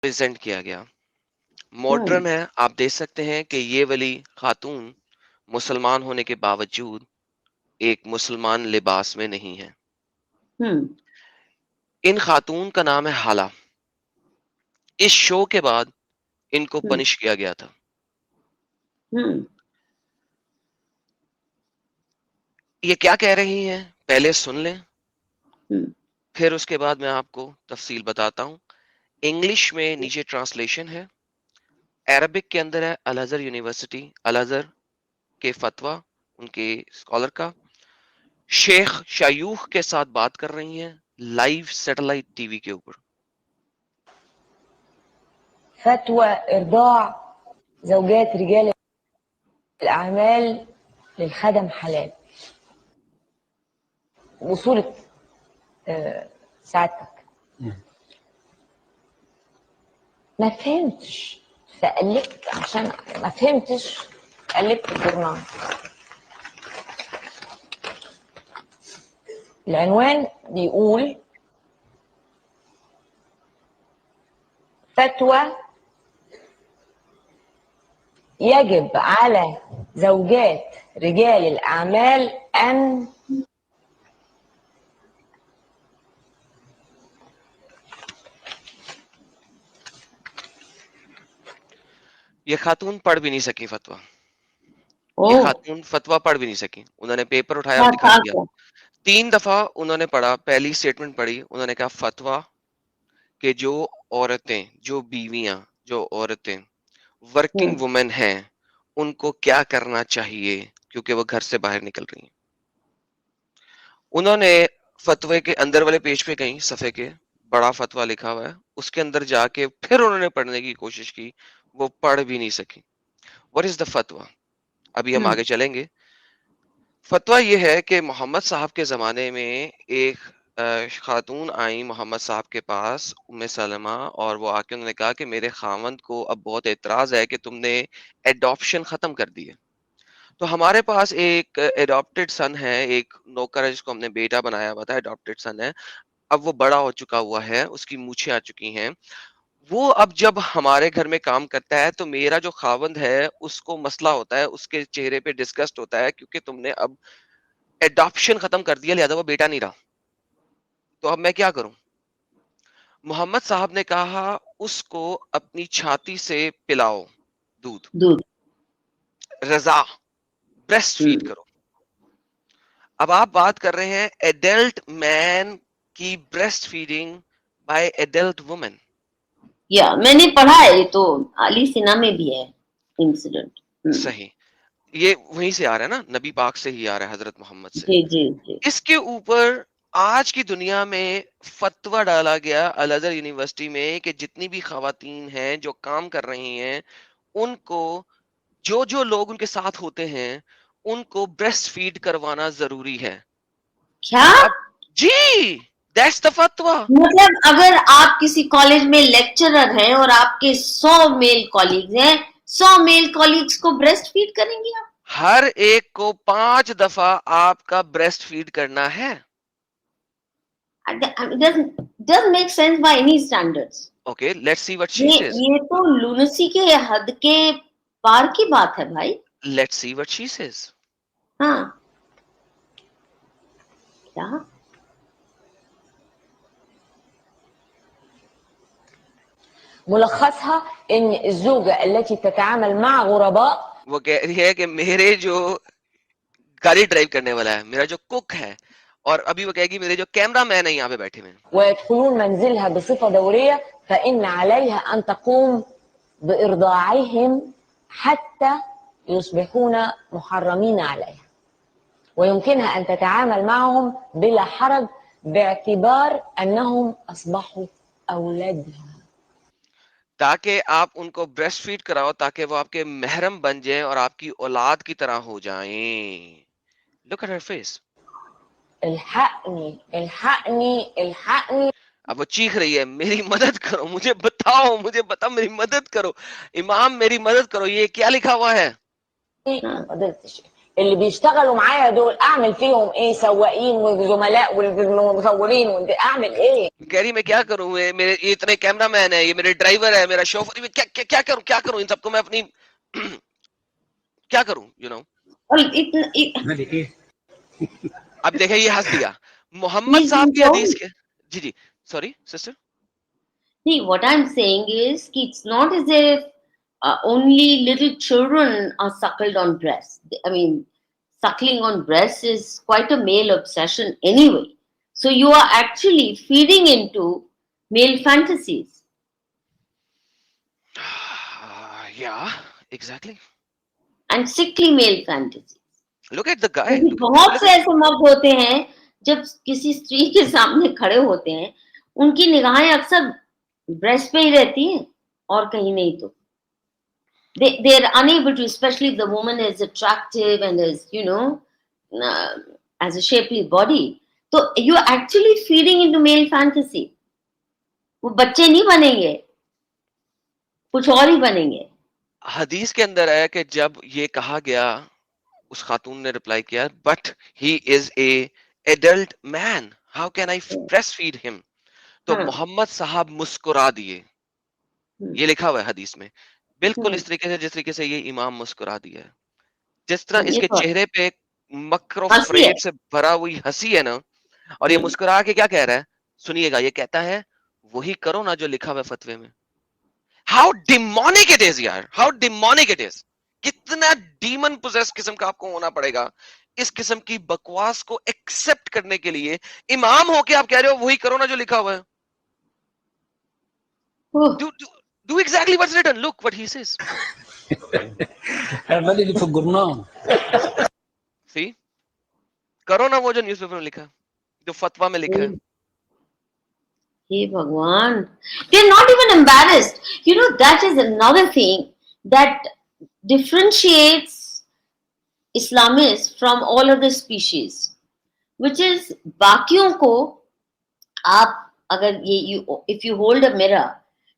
Present किया गया। हम्म modern है, आप देख सकते हैं कि ये वाली खातून मुसलमान होने के बावजूद एक मुसलमान लिबास में नहीं है। हम्म इन खातून का नाम है हाला। इस शो के बाद इनको हम्म पनिश किया गया था। हम्म ये क्या कह रही हैं पहले सुन लें, हम्म फिर उसके बाद मैं आपको तफसील बताता हूँ। इंग्लिश में नीचे ट्रांसलेशन है, अरबिक के अंदर है अल अज़हर यूनिवर्सिटी, अल अज़हर के फतवा, उनके स्कॉलर का। शेख शायूख के साथ बात कर रही हैं लाइव सैटेलाइट टीवी के ऊपर। فتوى إرضاع زوجات رجال الأعمال للخدم حلال بصورة سعادتك. ما فهمتش فقلبت عشان ما فهمتش، قلبت الجورنال. العنوان بيقول فتوى يجب على زوجات رجال الأعمال أن ये खातून पढ़ भी नहीं सकी फतवा। ये ओह खातून फतवा पढ़ भी नहीं सकी, उन्होंने पेपर उठाया और क्या दिखा था दिया। क्या? 3 दफा उन्होंने पढ़ा, पहली स्टेटमेंट पढ़ी, उन्होंने कहा फतवा कि जो औरतें, जो बीवियां, जो औरतें वर्किंग हम्म वुमेन हैं, उनको क्या करना चाहिए क्योंकि वो घर से बाहर निकल रही हैं। उन्होंने फतवे के अंदर वाले पेज पे कहीं सफे के बड़ा फतवा लिखा हुआ है, उसके अंदर जाके फिर उन्होंने पढ़ने की कोशिश की, वो पढ़ भी नहीं सकी। व्हाट इज द फतवा? अभी हम हम्म आगे चलेंगे। फतवा ये है कि मोहम्मद साहब के ज़माने में एक खातून आई मोहम्मद साहब के पास, उम्मे सलमा, और वो आके उन्होंने कहा कि मेरे खावंद को अब बहुत एतराज़ है कि तुमने एडॉप्शन ख़त्म कर दी है। तो हमारे पास एक एडॉप्टेड सन है, एक नौकर है जिसको हमने बेटा बनाया हुआ था, एडॉप्टेड सन है। अब वो बड़ा हो चुका हुआ है, उसकी मूछें आ चुकी हैं। वो अब जब हमारे घर में काम करता है तो मेरा जो खावंद है उसको मसला होता है, उसके चेहरे पे डिस्गस्ट होता है क्योंकि तुमने अब एडॉप्शन खत्म कर दिया, लिहाजा वो बेटा नहीं रहा। तो अब मैं क्या करूं? मोहम्मद साहब ने कहा उसको अपनी छाती से पिलाओ दूध, दूध। रजा, ब्रेस्ट फीड हम्म करो। अब आप बात कर रहे हैं एडल्ट मैन की breast feeding by adult women. या मैंने पढ़ा है, ये तो अली सिन्हा में भी है इंसिडेंट। सही, ये वहीं से आ रहा है ना, नबी पाक से ही आ रहा है, हजरत मोहम्मद से। जी जी जी। इसके ऊपर आज की दुनिया में फतवा डाला गया अल अज़हर यूनिवर्सिटी में कि जितनी भी खवातीन हैं जो काम कर रही हैं, उनको, जो जो लोग उनके साथ होते हैं, उनको ब्रेस्ट फीड करवाना जरूरी है। क्या अब जी, दैट्स द फतवा। मतलब अगर आप किसी कॉलेज में लेक्चरर हैं और आपके 100 मेल कॉलीग्स हैं, 100 मेल कॉलीग्स को ब्रेस्ट फीड करेंगे आप? हर एक को 5 दफा आपका ब्रेस्ट फीड करना है। It doesn't make sense by any standards. Okay, let's see what she ये सेज। ये तो लूनेसी के हद के पार की बात है भाई। Let's see what she says. हाँ क्या? ملخصها ان الزوجه التي تتعامل مع غرباء वो कह रही है कि मेरे जो गाड़ी ड्राइव करने वाला है, मेरा जो कुक है, और अभी वो कहेगी मेरे जो कैमरा मैन है यहाँ पे बैठे हुए हैं, ويدخلون منزلها بصفة دورية فإن عليها أن تقوم بإرضاعهم حتى يصبحون محرمين عليها، ويمكنها أن تتعامل معهم بلا حرج باعتبار أنهم أصبحوا أولادها. ताकि आप उनको ब्रेस्ट फीड कराओ ताकि वो आपके महरम बन जाएं और आपकी औलाद की तरह हो जाएं। Look at her face. الحقني الحقني الحقني. अब वो चीख रही है मेरी मदद करो, मुझे बताओ, मुझे बता, मेरी मदद करो, इमाम मेरी मदद करो, ये क्या लिखा हुआ है? ما قدرتش. اللي بيشتغلوا معايا دول اعمل فيهم ايه؟ سواقين وزملاء ومصورين اعمل ايه؟ कह रही मैं क्या करूं, मेरे ये इतने कैमरामैन है, ये मेरे ड्राइवर है, मेरा शोफर, मैं क्या करूं इन सबको मैं अपनी क्या करूं, you know. और इतना देखिए अब देखे ये हंस दिया. मोहम्मद he's साहब been की हदीस told. के, जी जी, sorry sister. See, what I'm saying is, it's not as if only little children are suckled on breasts. I mean, suckling on breasts is quite a male obsession anyway. So you are actually feeding into male fantasies. Yeah, exactly. And sickly male fantasies. Look at the guy. क्योंकि बहुत से ऐसे मर्द होते हैं जब किसी स्त्री के सामने खड़े होते हैं, उनकी निगाहें अक्सर ब्रेस्ट पे ही रहती हैं और कहीं नहीं. तो they are unable to, especially if the woman is attractive and is, has a shapely body. So you are actually feeding into male fantasy. वो बच्चे नहीं बनेंगे, कुछ और ही बनेंगे. हदीस के अंदर है कि जब ये कहा गया, उस खातून ने रिप्लाई किया, but he is a adult man, how can I breast feed him. तो मोहम्मद साहब मुस्कुरा दिए. ये लिखा हुआ है हदीस में, बिल्कुल इस तरीके से जिस तरीके से ये इमाम मुस्कुरा दिया है. जिस तरह इसके चेहरे पे मक्र और फरेब से भरा हुई हंसी है ना, और ये मुस्कुरा के क्या कह रहा है, सुनिएगा. ये कहता है वही करो ना जो लिखा हुआ है फतवे में. हाउ डिमोनिक इट इज यार, हाउ डिमोनिक इट इज. कितना डीमन पोजेस किस्म का आपको होना पड़ेगा इस किस्म की बकवास को एक्सेप्ट करने के लिए. इमाम होके आप कह रहे हो वही करो ना जो लिखा हुआ है. Do exactly what's written. Look what he says. اعملي اللي في الجورنال. See, करो ना वो जो न्यूज़पेपर में लिखा, जो फतवा में लिखा है. हे भगवान, they're not even embarrassed. That is another thing that differentiates Islamists from all other species, which is बाकियों को आप अगर if you hold a mirror,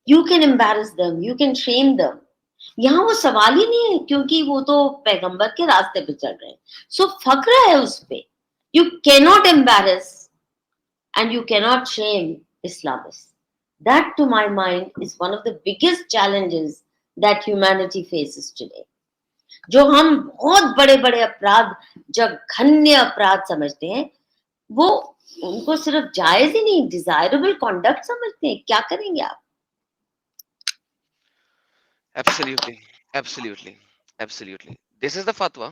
you can embarrass them, you can shame them. यहाँ वो सवाल ही नहीं है, क्योंकि वो तो पैगंबर के रास्ते पे चल रहे हैं. सो फक्र है उस पे. You cannot embarrass and you cannot shame Islamists. That, to my mind, is one of the biggest challenges that humanity faces today. जो हम बहुत बड़े बड़े अपराध, जघन्य अपराध समझते हैं, वो उनको सिर्फ जायज ही नहीं, डिजायरेबल कॉन्डक्ट समझते हैं. क्या करेंगे आप? Absolutely, absolutely, absolutely. This is the fatwa